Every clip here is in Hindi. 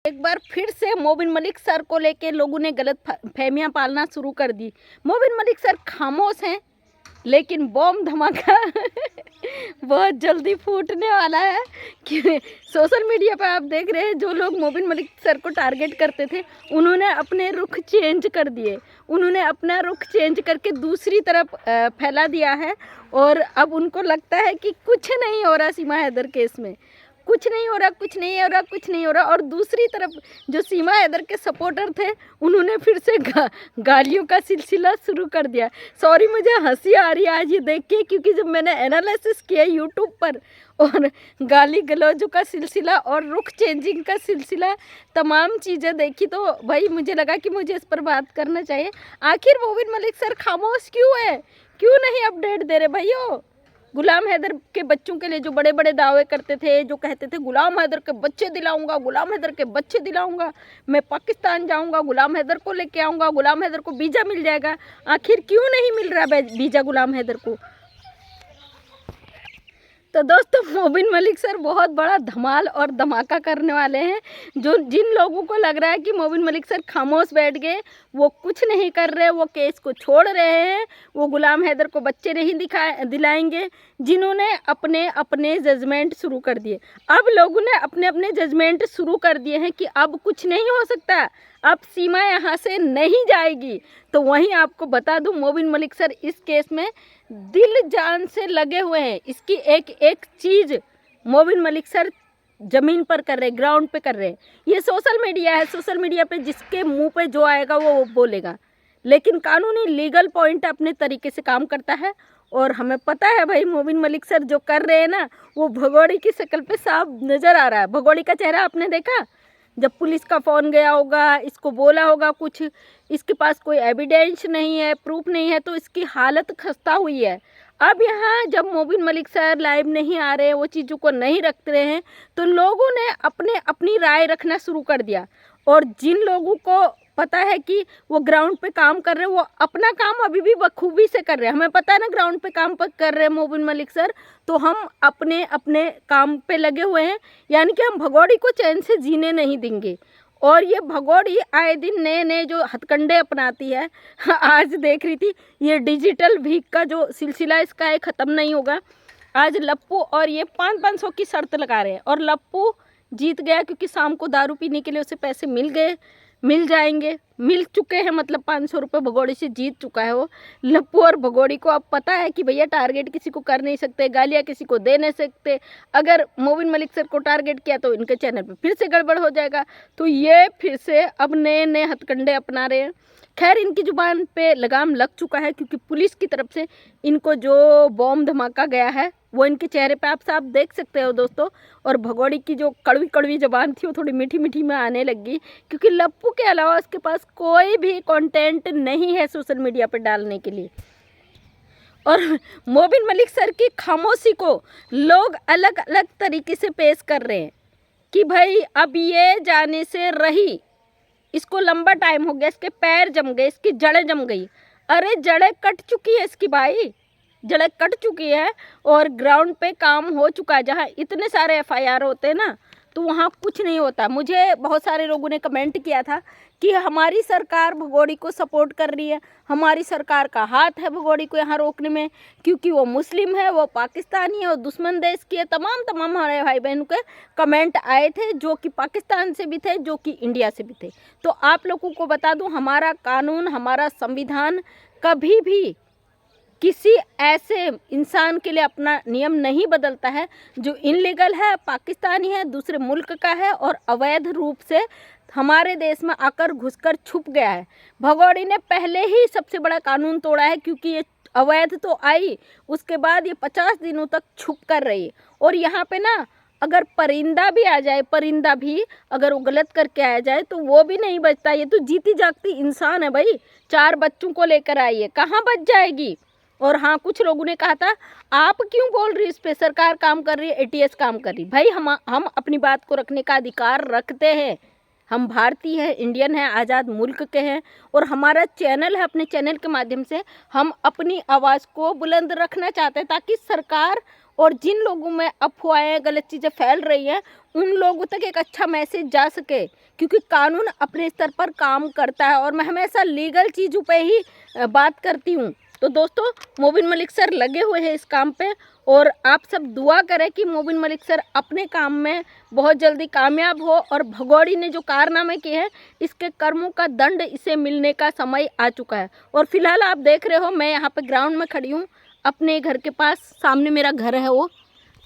एक बार फिर से मोबिन मलिक सर को लेके लोगों ने गलत फहमियां पालना शुरू कर दी। मोबिन मलिक सर खामोश हैं, लेकिन बॉम्ब धमाका बहुत जल्दी फूटने वाला है। कि सोशल मीडिया पर आप देख रहे हैं, जो लोग मोबिन मलिक सर को टारगेट करते थे उन्होंने अपने रुख चेंज कर दिए। उन्होंने अपना रुख चेंज करके दूसरी तरफ फैला दिया है और अब उनको लगता है कि कुछ नहीं हो रहा सीमा हैदर केस में, कुछ नहीं हो रहा, कुछ नहीं हो रहा, कुछ नहीं हो रहा। और दूसरी तरफ जो सीमा हैदर के सपोर्टर थे उन्होंने फिर से गालियों का सिलसिला शुरू कर दिया। सॉरी, मुझे हंसी आ रही है आज ये देख के, क्योंकि जब मैंने एनालिसिस किया यूट्यूब पर और गाली गलौजों का सिलसिला और रुख चेंजिंग का सिलसिला, तमाम चीज़ें देखी, तो भाई मुझे लगा कि मुझे इस पर बात करना चाहिए। आखिर मोबिन मलिक सर खामोश क्यों है, क्यों नहीं अपडेट दे रहे भाइयों? गुलाम हैदर के बच्चों के लिए जो बड़े बड़े दावे करते थे, जो कहते थे गुलाम हैदर के बच्चे दिलाऊंगा, गुलाम हैदर के बच्चे दिलाऊंगा, मैं पाकिस्तान जाऊंगा, गुलाम हैदर को लेके आऊंगा, गुलाम हैदर को वीज़ा मिल जाएगा, आखिर क्यों नहीं मिल रहा वीज़ा गुलाम हैदर को? तो दोस्तों, मोबिन मलिक सर बहुत बड़ा धमाल और धमाका करने वाले हैं। जिन लोगों को लग रहा है कि मोबिन मलिक सर खामोश बैठ गए, वो कुछ नहीं कर रहे, वो केस को छोड़ रहे हैं, वो गुलाम हैदर को बच्चे नहीं दिलाएंगे, जिन्होंने अपने अपने जजमेंट शुरू कर दिए। अब लोगों ने अपने अपने जजमेंट शुरू कर दिए हैं कि अब कुछ नहीं हो सकता, अब सीमा यहाँ से नहीं जाएगी। तो वहीं आपको बता दूं, मोबिन मलिक सर इस केस में दिल जान से लगे हुए हैं। इसकी एक एक चीज़ मोबिन मलिक सर ज़मीन पर कर रहे हैं, ग्राउंड पे कर रहे हैं। ये सोशल मीडिया है, सोशल मीडिया पे जिसके मुंह पे जो आएगा वो बोलेगा, लेकिन कानूनी लीगल पॉइंट अपने तरीके से काम करता है। और हमें पता है भाई, मोबिन मलिक सर जो कर रहे हैं ना, वो भगोड़ी की शक्ल पे साफ नज़र आ रहा है। भगोड़ी का चेहरा आपने देखा? जब पुलिस का फ़ोन गया होगा, इसको बोला होगा कुछ, इसके पास कोई एविडेंस नहीं है, प्रूफ नहीं है, तो इसकी हालत खस्ता हुई है। अब यहाँ जब मोबिन मलिक सर लाइव नहीं आ रहे हैं, वो चीज़ों को नहीं रख रहे हैं, तो लोगों ने अपनी राय रखना शुरू कर दिया। और जिन लोगों को पता है कि वो ग्राउंड पे काम कर रहे हैं, वो अपना काम अभी भी बखूबी से कर रहे हैं। हमें पता है ना ग्राउंड पे काम पर कर रहे हैं मोबिन मलिक सर, तो हम अपने अपने काम पे लगे हुए हैं। यानी कि हम भगोड़ी को चैन से जीने नहीं देंगे। और ये भगोड़ी आए दिन नए नए जो हथकंडे अपनाती है। आज देख रही थी, ये डिजिटल भीख का जो सिलसिला इसका है, ख़त्म नहीं होगा। आज लप्पू और ये 500 की शर्त लगा रहे हैं, और लप्पू जीत गया क्योंकि शाम को दारू पीने के लिए उसे पैसे मिल गए, मिल जाएंगे, मिल चुके हैं, मतलब 500 रुपये भगोड़ी से जीत चुका है वो। लप्पू और भगोड़ी को अब पता है कि भैया टारगेट किसी को कर नहीं सकते, गालियाँ किसी को दे नहीं सकते। अगर मोबिन मलिक सर को टारगेट किया तो इनके चैनल पे फिर से गड़बड़ हो जाएगा। तो ये फिर से अब नए नए हथकंडे अपना रहे हैं। खैर, इनकी जुबान पे लगाम लग चुका है, क्योंकि पुलिस की तरफ से इनको जो बॉम्ब धमाका गया है वो इनके चेहरे पे आप साफ देख सकते हो दोस्तों। और भगोड़ी की जो कड़वी कड़वी ज़बान थी वो थोड़ी मीठी मीठी में आने लगी, क्योंकि लप्पू के अलावा उसके पास कोई भी कंटेंट नहीं है सोशल मीडिया पर डालने के लिए। और मोबिन मलिक सर की खामोशी को लोग अलग अलग तरीके से पेश कर रहे हैं कि भाई अब ये जाने से रही, इसको लंबा टाइम हो गया, इसके पैर जम गए, इसकी जड़ें जम गई। अरे जड़ें कट चुकी है इसकी भाई, जड़ें कट चुकी है और ग्राउंड पे काम हो चुका है। जहाँ इतने सारे एफआईआर होते हैं ना, तो वहाँ कुछ नहीं होता। मुझे बहुत सारे लोगों ने कमेंट किया था कि हमारी सरकार भगोड़ी को सपोर्ट कर रही है, हमारी सरकार का हाथ है भगोड़ी को यहाँ रोकने में, क्योंकि वो मुस्लिम है, वो पाकिस्तानी है, वो दुश्मन देश की है। तमाम हमारे भाई बहनों के कमेंट आए थे, जो कि पाकिस्तान से भी थे, जो कि इंडिया से भी थे। तो आप लोगों को बता दूँ, हमारा कानून, हमारा संविधान कभी भी किसी ऐसे इंसान के लिए अपना नियम नहीं बदलता है जो इनलीगल है, पाकिस्तानी है, दूसरे मुल्क का है और अवैध रूप से हमारे देश में आकर घुसकर छुप गया है। भगोड़ी ने पहले ही सबसे बड़ा कानून तोड़ा है, क्योंकि ये अवैध तो आई, उसके बाद ये 50 दिनों तक छुप कर रही। और यहाँ पे ना, अगर परिंदा भी आ जाए, परिंदा भी अगर वो गलत करके आ जाए तो वो भी नहीं बचता। ये तो जीती जागती इंसान है भाई, 4 बच्चों को लेकर आई है, कहाँ बच जाएगी। और हाँ, कुछ लोगों ने कहा था आप क्यों बोल रही, इस पे सरकार काम कर रही है, एटीएस काम कर रही। भाई हम अपनी बात को रखने का अधिकार रखते हैं। हम भारतीय हैं, इंडियन हैं, आज़ाद मुल्क के हैं, और हमारा चैनल है, अपने चैनल के माध्यम से हम अपनी आवाज़ को बुलंद रखना चाहते हैं, ताकि सरकार और जिन लोगों में अफवाहें गलत चीज़ें फैल रही हैं उन लोगों तक एक अच्छा मैसेज जा सके, क्योंकि कानून अपने स्तर पर काम करता है और मैं हमेशा लीगल चीज़ों पे ही बात करती हूँ। तो दोस्तों मोबिन मलिक सर लगे हुए हैं इस काम पे और आप सब दुआ करें कि मोबिन मलिक सर अपने काम में बहुत जल्दी कामयाब हो और भगोड़ी ने जो कारनामे किए हैं इसके कर्मों का दंड इसे मिलने का समय आ चुका है। और फिलहाल आप देख रहे हो मैं यहाँ पे ग्राउंड में खड़ी हूँ अपने घर के पास, सामने मेरा घर है वो,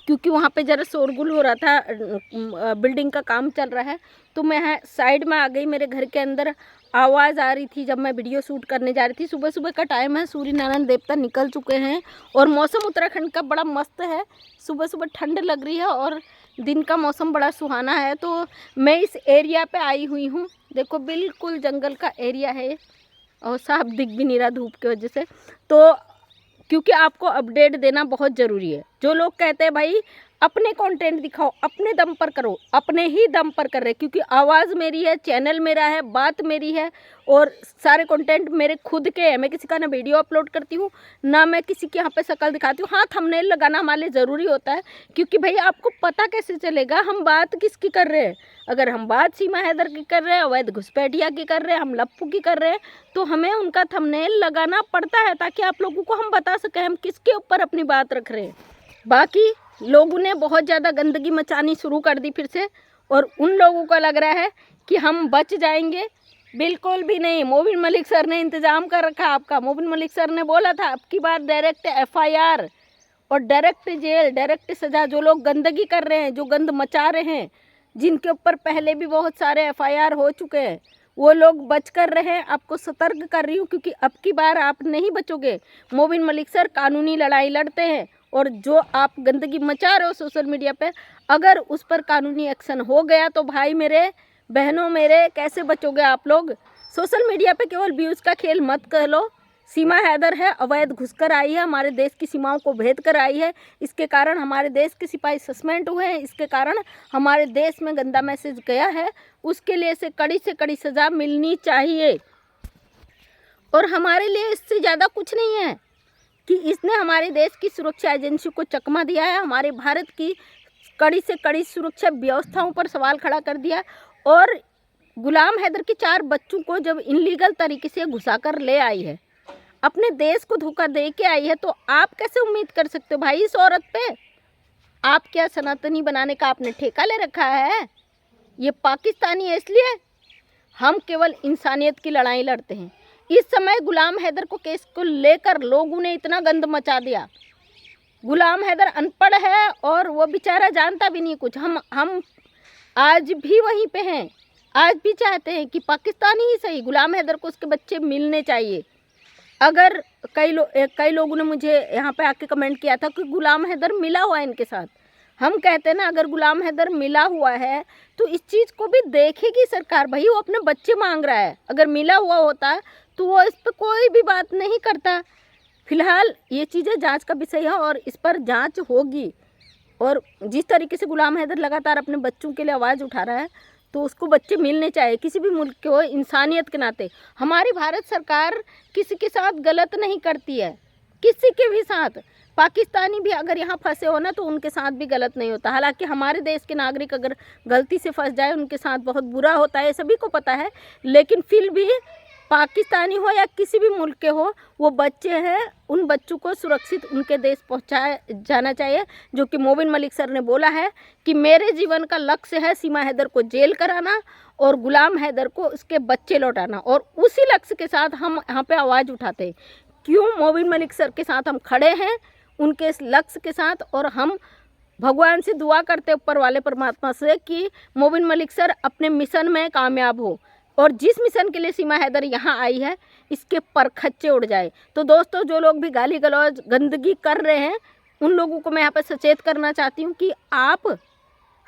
क्योंकि वहाँ पे ज़रा शोरगुल हो रहा था, बिल्डिंग का काम चल रहा है, तो मैं साइड में आ गई। मेरे घर के अंदर आवाज़ आ रही थी जब मैं वीडियो शूट करने जा रही थी। सुबह सुबह का टाइम है, सूर्य नारायण देवता निकल चुके हैं और मौसम उत्तराखंड का बड़ा मस्त है। सुबह सुबह ठंड लग रही है और दिन का मौसम बड़ा सुहाना है। तो मैं इस एरिया पे आई हुई हूँ, देखो बिल्कुल जंगल का एरिया है और साफ दिख भी नहीं रहा धूप की वजह से। तो क्योंकि आपको अपडेट देना बहुत ज़रूरी है। जो लोग कहते हैं भाई अपने कंटेंट दिखाओ, अपने दम पर करो, अपने ही दम पर कर रहे, क्योंकि आवाज़ मेरी है, चैनल मेरा है, बात मेरी है और सारे कंटेंट मेरे खुद के हैं। मैं किसी का ना वीडियो अपलोड करती हूँ ना मैं किसी के यहाँ पे शक्ल दिखाती हूँ। हाँ, थंबनेल लगाना हमारे लिए ज़रूरी होता है, क्योंकि भाई आपको पता कैसे चलेगा हम बात किसकी कर रहे हैं। अगर हम बात सीमा हैदर की कर रहे हैं, अवैध घुसपैठिया की कर रहे हैं, हम लप्पू की कर रहे हैं, तो हमें उनका थंबनेल लगाना पड़ता है ताकि आप लोगों को हम बता सकें हम किसके ऊपर अपनी बात रख रहे हैं। बाकी लोगों ने बहुत ज़्यादा गंदगी मचानी शुरू कर दी फिर से, और उन लोगों को लग रहा है कि हम बच जाएंगे। बिल्कुल भी नहीं। मोबिन मलिक सर ने इंतज़ाम कर रखा आपका। मोबिन मलिक सर ने बोला था अब की बार डायरेक्ट FIR और डायरेक्ट जेल, डायरेक्ट सज़ा। जो लोग गंदगी कर रहे हैं, जो गंद मचा रहे हैं, जिनके ऊपर पहले भी बहुत सारे FIR हो चुके हैं, वो लोग बच कर रहे हैं। आपको सतर्क कर रही हूँ क्योंकि अब की बार आप नहीं बचोगे। मोबिन मलिक सर कानूनी लड़ाई लड़ते हैं और जो आप गंदगी मचा रहे हो सोशल मीडिया पे, अगर उस पर कानूनी एक्शन हो गया तो भाई मेरे, बहनों मेरे, कैसे बचोगे आप लोग। सोशल मीडिया पे केवल व्यूज़ का खेल मत कर लो। सीमा हैदर है, अवैध घुसकर आई है, हमारे देश की सीमाओं को भेद कर आई है। इसके कारण हमारे देश के सिपाही सस्पेंड हुए हैं, इसके कारण हमारे देश में गंदा मैसेज गया है। उसके लिए से कड़ी सज़ा मिलनी चाहिए। और हमारे लिए इससे ज़्यादा कुछ नहीं है कि इसने हमारे देश की सुरक्षा एजेंसी को चकमा दिया है, हमारे भारत की कड़ी से कड़ी सुरक्षा व्यवस्थाओं पर सवाल खड़ा कर दिया। और गुलाम हैदर के 4 बच्चों को जब इनलीगल तरीके से घुसा कर ले आई है, अपने देश को धोखा दे के आई है, तो आप कैसे उम्मीद कर सकते हो भाई इस औरत पे। आप क्या सनातनी बनाने का आपने ठेका ले रखा है? ये पाकिस्तानी है इसलिए। हम केवल इंसानियत की लड़ाई लड़ते हैं। इस समय गुलाम हैदर को केस को लेकर लोगों ने इतना गंद मचा दिया। गुलाम हैदर अनपढ़ है और वो बेचारा जानता भी नहीं कुछ। हम आज भी वहीं पे हैं, आज भी चाहते हैं कि पाकिस्तानी ही सही, गुलाम हैदर को उसके बच्चे मिलने चाहिए। अगर कई लोगों ने मुझे यहाँ पे आके कमेंट किया था कि गुलाम हैदर मिला हुआ है इनके साथ। हम कहते हैं ना, अगर गुलाम हैदर मिला हुआ है तो इस चीज़ को भी देखेगी सरकार। भाई वो अपने बच्चे मांग रहा है, अगर मिला हुआ होता तो वो इस पर कोई भी बात नहीं करता। फिलहाल ये चीज़ें जांच का विषय है और इस पर जांच होगी। और जिस तरीके से गुलाम हैदर लगातार अपने बच्चों के लिए आवाज़ उठा रहा है, तो उसको बच्चे मिलने चाहिए किसी भी मुल्क के हो, इंसानियत के नाते। हमारी भारत सरकार किसी के साथ गलत नहीं करती है, किसी के भी साथ। पाकिस्तानी भी अगर यहाँ फंसे हो ना तो उनके साथ भी गलत नहीं होता। हालांकि हमारे देश के नागरिक अगर गलती से फंस जाए उनके साथ बहुत बुरा होता है, सभी को पता है। लेकिन फिर भी पाकिस्तानी हो या किसी भी मुल्क के हो, वो बच्चे हैं, उन बच्चों को सुरक्षित उनके देश पहुंचाया जाना चाहिए। जो कि मोबिन मलिक सर ने बोला है कि मेरे जीवन का लक्ष्य है सीमा हैदर को जेल कराना और गुलाम हैदर को उसके बच्चे लौटाना। और उसी लक्ष्य के साथ हम यहाँ पे आवाज़ उठाते हैं। क्यों? मोबिन मलिक सर के साथ हम खड़े हैं, उनके इस लक्ष्य के साथ। और हम भगवान से दुआ करते ऊपर वाले परमात्मा से कि मोबिन मलिक सर अपने मिशन में कामयाब हो और जिस मिशन के लिए सीमा हैदर यहाँ आई है इसके परखच्चे उड़ जाए। तो दोस्तों, जो लोग भी गाली गलौज गंदगी कर रहे हैं उन लोगों को मैं यहाँ पर सचेत करना चाहती हूँ कि आप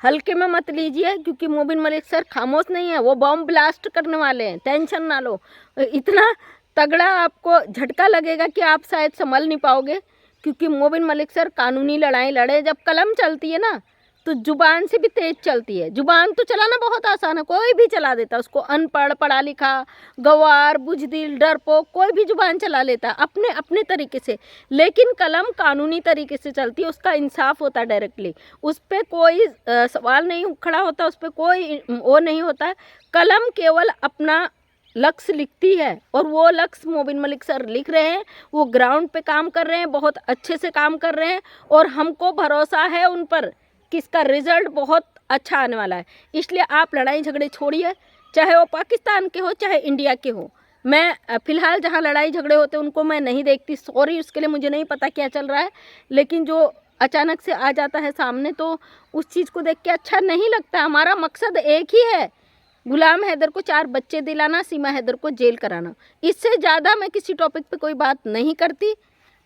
हल्के में मत लीजिए, क्योंकि मोबिन मलिक सर खामोश नहीं है, वो बॉम्ब ब्लास्ट करने वाले हैं। टेंशन ना लो, इतना तगड़ा आपको झटका लगेगा कि आप शायद संभल नहीं पाओगे। क्योंकि मोबिन मलिक सर कानूनी लड़ाई लड़े। जब कलम चलती है ना तो जुबान से भी तेज चलती है। जुबान तो चलाना बहुत आसान है, कोई भी चला देता है उसको, अनपढ़, पढ़ा लिखा, गंवार, बुजदिल, डरपोक, कोई भी जुबान चला लेता है अपने अपने तरीके से। लेकिन कलम कानूनी तरीके से चलती है, उसका इंसाफ होता है डायरेक्टली, उस पर कोई सवाल नहीं खड़ा होता, उस पर कोई वो नहीं होता है। कलम केवल अपना लक्ष्य लिखती है और वो लक्ष्य मोबिन मलिक सर लिख रहे हैं, वो ग्राउंड पे काम कर रहे हैं, बहुत अच्छे से काम कर रहे हैं और हमको भरोसा है उन पर कि इसका रिजल्ट बहुत अच्छा आने वाला है। इसलिए आप लड़ाई झगड़े छोड़िए, चाहे वो पाकिस्तान के हो चाहे इंडिया के हो। मैं फ़िलहाल जहाँ लड़ाई झगड़े होते हैं उनको मैं नहीं देखती, सॉरी उसके लिए, मुझे नहीं पता क्या चल रहा है, लेकिन जो अचानक से आ जाता है सामने तो उस चीज़ को देख के अच्छा नहीं लगता। हमारा मकसद एक ही है, गुलाम हैदर को 4 बच्चे दिलाना, सीमा हैदर को जेल कराना। इससे ज़्यादा मैं किसी टॉपिक पे कोई बात नहीं करती।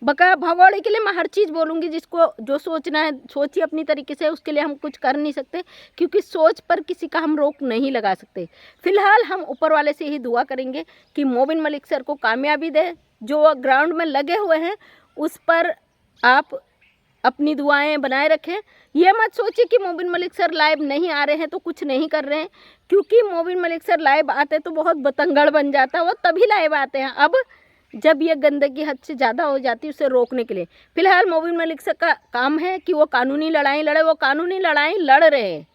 बका भगौड़े के लिए मैं हर चीज़ बोलूँगी, जिसको जो सोचना है सोचिए अपनी तरीके से, उसके लिए हम कुछ कर नहीं सकते क्योंकि सोच पर किसी का हम रोक नहीं लगा सकते। फ़िलहाल हम ऊपर वाले से ही दुआ करेंगे कि मोबिन मलिक सर को कामयाबी दे, जो ग्राउंड में लगे हुए हैं उस पर आप अपनी दुआएं बनाए रखें। ये मत सोचिए कि मोबिन मलिक सर लाइव नहीं आ रहे हैं तो कुछ नहीं कर रहे हैं, क्योंकि मोबिन मलिक सर लाइव आते तो बहुत बतंगड़ बन जाता है, वो तभी लाइव आते हैं अब जब ये गंदगी हद से ज़्यादा हो जाती है, उसे रोकने के लिए। फिलहाल मोबिन मलिक सर का काम है कि वो कानूनी लड़ाई लड़े, वो कानूनी लड़ाई लड़ रहे हैं।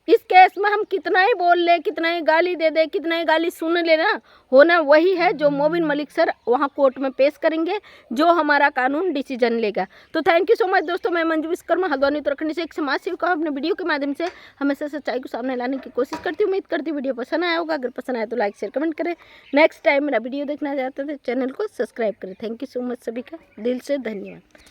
इस केस में हम कितना ही बोल ले, कितना ही गाली दे दे, कितना ही गाली सुन लेना, होना वही है जो मोबिन मलिक सर वहाँ कोर्ट में पेश करेंगे, जो हमारा कानून डिसीजन लेगा। तो थैंक यू सो मच दोस्तों, मैं मंजू विश्वकर्मा हल्द्वानी उत्तराखंड से एक समाज सेविका अपने वीडियो के माध्यम से हमेशा सच्चाई को सामने लाने की कोशिश करती हूँ। उम्मीद करती हूँ वीडियो पसंद आया होगा, अगर पसंद आया तो लाइक शेयर कमेंट करें। नेक्स्ट टाइम मेरा वीडियो देखना चाहते थे चैनल को सब्सक्राइब करें। थैंक यू सो मच, सभी का दिल से धन्यवाद।